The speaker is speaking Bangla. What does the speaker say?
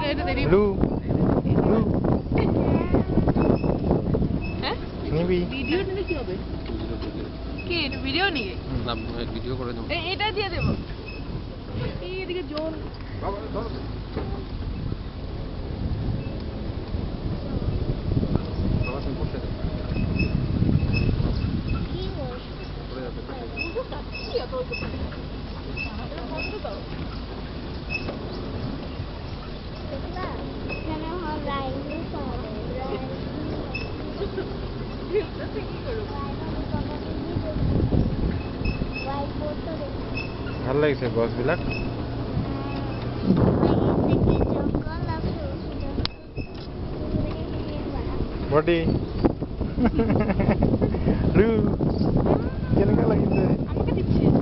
Lu. Lu. হ্যাঁ নিবি? ভিডিও নিলে কি হবে? কি এটা ভিডিও নিয়ে? না ভিডিও করে দাও। এটা দিয়ে দেব। এই এদিকে জোন। বাবা তুমি করতে দাও। ভাল লাগিছে গছবিলাক? বডি লু কেনেকুৱা লাগিছে? আমাকে দিচ্ছিস